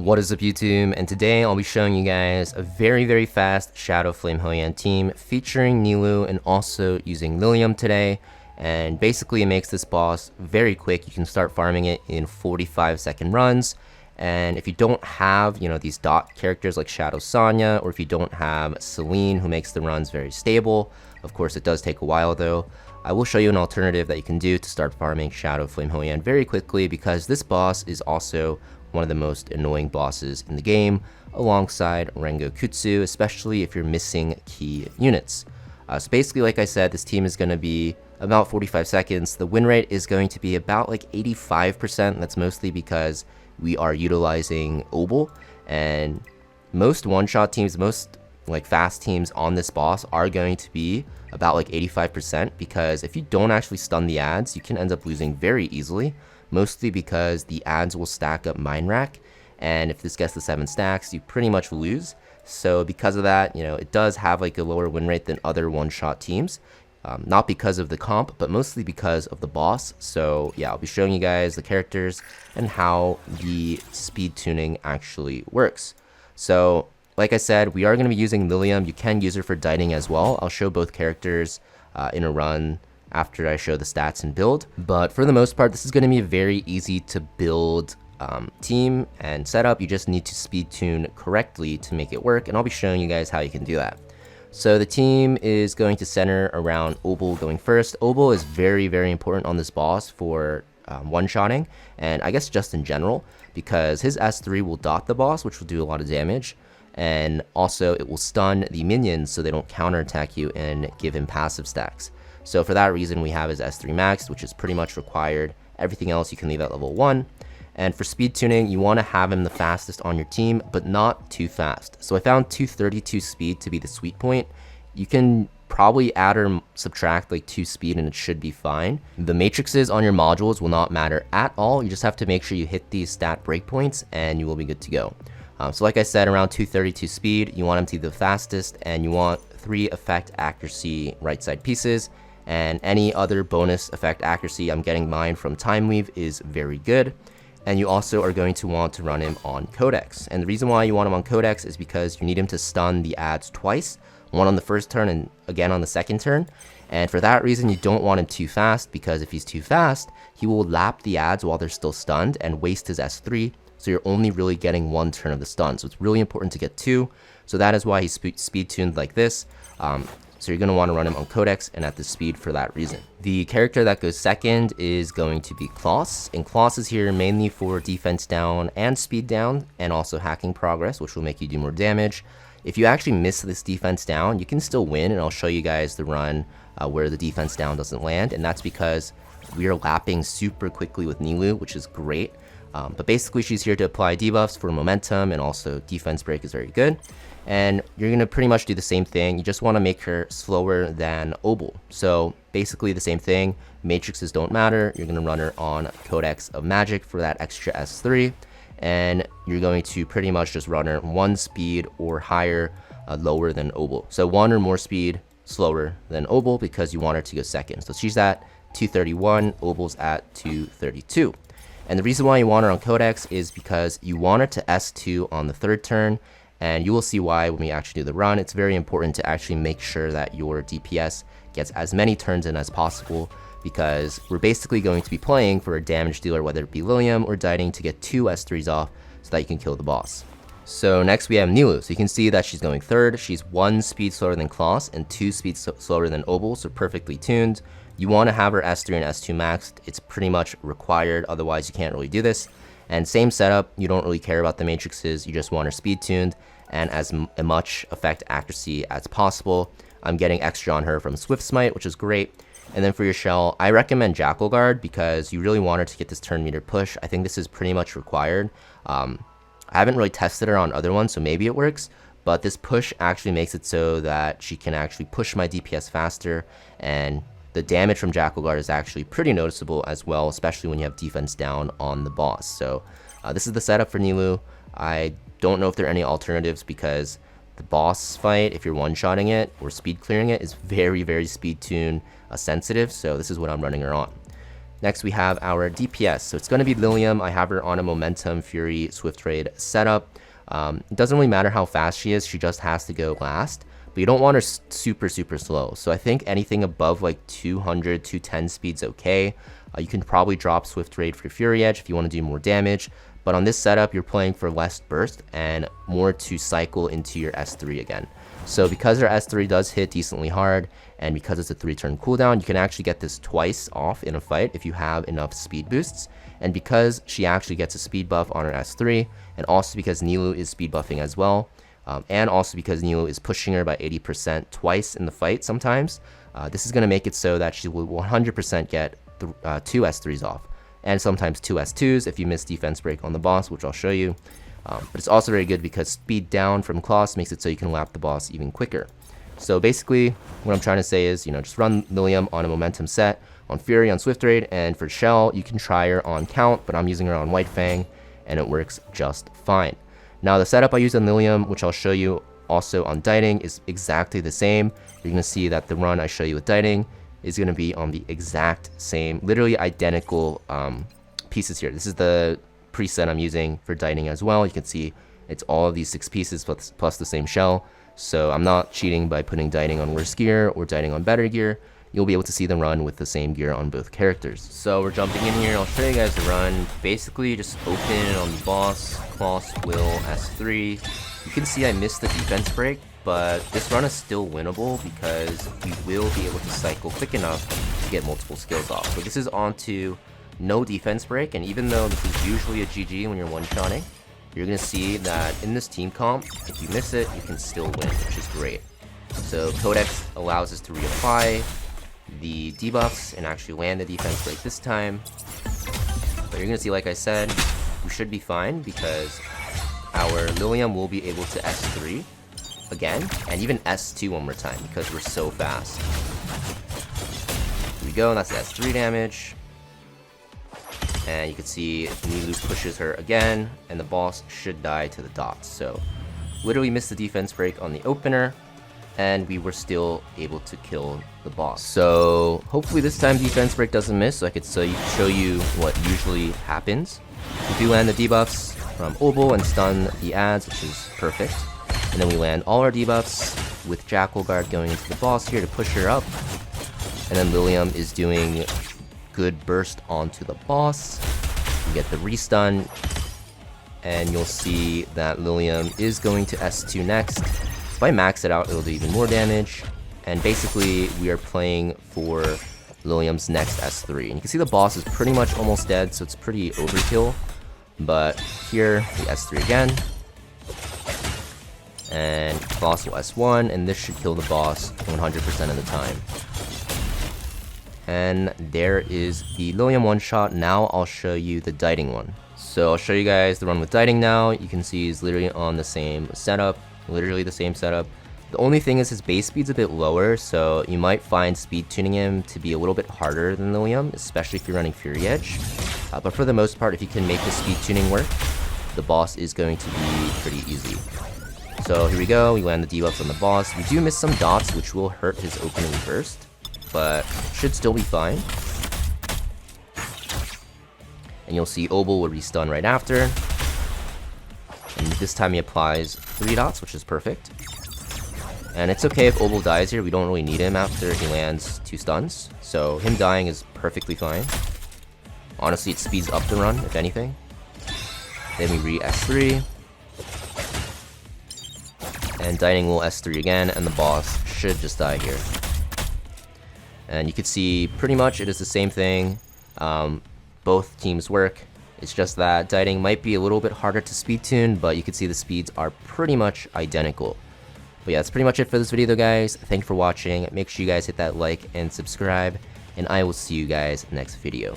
What is up YouTube, and today I'll be showing you guys a very fast Shadowflame Hoyan team featuring Nilu and also using Liliam today. And basically it makes this boss very quick. You can start farming it in 45-second runs. And if you don't have, these dot characters like Shadow Sonya, or if you don't have Celine who makes the runs very stable, of course it does take a while though, I will show you an alternative that you can do to start farming Shadowflame Hoyan very quickly, because this boss is also one of the most annoying bosses in the game, alongside Rengokutsu, especially if you're missing key units. So basically, like I said, this team is going to be about 45 seconds. The win rate is going to be about like 85%. That's mostly because we are utilizing Obol, and most one-shot teams, most like fast teams on this boss are going to be about like 85%, because if you don't actually stun the ads, you can end up losing very easily. Mostly because the ads will stack up Mine Rack, and if this gets to 7 stacks, you pretty much lose. So because of that, it does have like a lower win rate than other one-shot teams. Not because of the comp, but mostly because of the boss. So yeah, I'll be showing you guys the characters and how the speed tuning actually works. So like I said, we are going to be using Liliam. You can use her for Diting as well. I'll show both characters in a run after I show the stats and build, but for the most part, this is going to be a very easy to build team and setup. You just need to speed tune correctly to make it work, and I'll be showing you guys how you can do that. So the team is going to center around Obol going first. Obol is very important on this boss for one-shotting, and I guess just in general, because his S3 will dot the boss, which will do a lot of damage, and also it will stun the minions so they don't counterattack you and give him passive stacks. So for that reason, we have his S3 maxed, which is pretty much required. Everything else you can leave at level 1. And for speed tuning, you want to have him the fastest on your team, but not too fast. So I found 232 speed to be the sweet point. You can probably add or subtract like 2 speed and it should be fine. The matrices on your modules will not matter at all. You just have to make sure you hit these stat breakpoints and you will be good to go. So like I said, around 232 speed, you want him to be the fastest, and you want 3 effect accuracy right side pieces. And any other bonus effect accuracy, I'm getting mine from Time Weave, is very good. And you also are going to want to run him on Codex. And the reason why you want him on Codex is because you need him to stun the ads twice, one on the first turn and again on the second turn. And for that reason, you don't want him too fast, because if he's too fast, he will lap the ads while they're still stunned and waste his S3. So you're only really getting 1 turn of the stun. So it's really important to get 2. So that is why he's speed tuned like this. So you're going to want to run him on Codex and at this speed for that reason. The character that goes second is going to be Kloss, and Kloss is here mainly for defense down and speed down, and also hacking progress, which will make you do more damage. If you actually miss this defense down, you can still win, and I'll show you guys the run where the defense down doesn't land, and that's because we are lapping super quickly with Nilu, which is great. But basically she's here to apply debuffs for momentum, and also defense break is very good. And you're going to pretty much do the same thing. You just want to make her slower than Obol. So basically the same thing. Matrices don't matter. You're going to run her on Codex of Magic for that extra S3. And you're going to pretty much just run her 1 speed or higher, lower than Obol. So 1 or more speed slower than Obol, because you want her to go second. So she's at 231, Obol's at 232. And the reason why you want her on Codex is because you want her to S2 on the 3rd turn, and you will see why when we actually do the run. It's very important to actually make sure that your DPS gets as many turns in as possible, because we're basically going to be playing for a damage dealer, whether it be Liliam or Diting, to get 2 S3s off so that you can kill the boss. So next we have Nilu. So you can see that she's going 3rd. She's 1 speed slower than Kloss and 2 speed slower than Obol, so perfectly tuned. You want to have her S3 and S2 maxed. It's pretty much required, otherwise you can't really do this. And same setup, you don't really care about the matrices, you just want her speed tuned and as much effect accuracy as possible. I'm getting extra on her from Swift Smite, which is great. And then for your shell, I recommend Jackal Guard, because you really want her to get this turn meter push. I think this is pretty much required. I haven't really tested her on other ones, so maybe it works, but this push actually makes it so that she can actually push my DPS faster, and the damage from Jackal Guard is actually pretty noticeable as well, especially when you have defense down on the boss. So this is the setup for Nilu. I don't know if there are any alternatives, because the boss fight, if you're one-shotting it or speed clearing it, is very speed tune sensitive. So this is what I'm running her on. Next, we have our DPS. So it's going to be Liliam. I have her on a Momentum Fury Swift Trade setup. It doesn't really matter how fast she is. She just has to go last. But you don't want her super slow. So I think anything above like 200, 210 speed's okay. You can probably drop Swift Trade for Fury Edge if you want to do more damage. But on this setup, you're playing for less burst and more to cycle into your S3 again. So because her S3 does hit decently hard, and because it's a 3-turn cooldown, you can actually get this twice off in a fight if you have enough speed boosts. And because she actually gets a speed buff on her S3, and also because Nilu is speed buffing as well, and also because Nilu is pushing her by 80% twice in the fight sometimes, this is going to make it so that she will 100% get 2 S3s off, and sometimes 2 S2s if you miss defense break on the boss, which I'll show you. But it's also very good because speed down from Kloss makes it so you can lap the boss even quicker. So basically, what I'm trying to say is, just run Liliam on a momentum set, on Fury, on Swift Raid, and for Shell, you can try her on Count, but I'm using her on White Fang, and it works just fine. Now, the setup I use on Liliam, which I'll show you also on Diting, is exactly the same. You're going to see that the run I show you with Diting is going to be on the exact same, literally identical pieces here. This is the preset I'm using for Diting as well. You can see it's all of these 6 pieces plus the same shell. So I'm not cheating by putting Diting on worse gear or Diting on better gear. You'll be able to see the run with the same gear on both characters. So we're jumping in here. I'll show you guys the run. Basically, just open on the boss, Kloss, Will, S3. You can see I missed the defense break, but this run is still winnable because we will be able to cycle quick enough to get multiple skills off. So this is onto no defense break, and even though this is usually a GG when you're one-shotting, you're going to see that in this team comp, if you miss it, you can still win, which is great. So Codex allows us to reapply the debuffs and actually land the defense break this time. But you're going to see, like I said, we should be fine because our Liliam will be able to S3 again, and even S2 one more time because we're so fast. Here we go, and that's the S3 damage. And you can see Nilu pushes her again, and the boss should die to the dots. So literally missed the defense break on the opener, and we were still able to kill the boss. So hopefully this time defense break doesn't miss, so I could show you what usually happens. We do land the debuffs from Obol and stun the ads, which is perfect. And then we land all our debuffs with Jackal Guard going into the boss here to push her up. And then Liliam is doing good burst onto the boss. You get the restun, and you'll see that Liliam is going to S2 next. If I max it out, it'll do even more damage. And basically, we are playing for Liliam's next S3. And you can see the boss is pretty much almost dead, so it's pretty overkill. But here, we S3 again. And Kloss will S1, and this should kill the boss 100% of the time. And there is the Liliam one-shot. Now I'll show you the Diting one. So I'll show you guys the run with Diting now. You can see he's literally on the same setup, literally the same setup. The only thing is his base speed's a bit lower, so you might find speed tuning him to be a little bit harder than Liliam, especially if you're running Fury Edge. But for the most part, if you can make the speed tuning work, the boss is going to be pretty easy. So here we go, we land the debuffs on the boss. We do miss some dots, which will hurt his opening burst, but should still be fine. And you'll see Obol will restun right after. And this time he applies 3 dots, which is perfect. And it's okay if Obol dies here, we don't really need him after he lands 2 stuns. So him dying is perfectly fine. Honestly, it speeds up the run, if anything. Then we re-S3. And Diting will S3 again, and the boss should just die here. And you can see pretty much it is the same thing. Both teams work. It's just that Diting might be a little bit harder to speed tune, but you can see the speeds are pretty much identical. But yeah, that's pretty much it for this video though, guys. Thank you for watching. Make sure you guys hit that like and subscribe, and I will see you guys next video.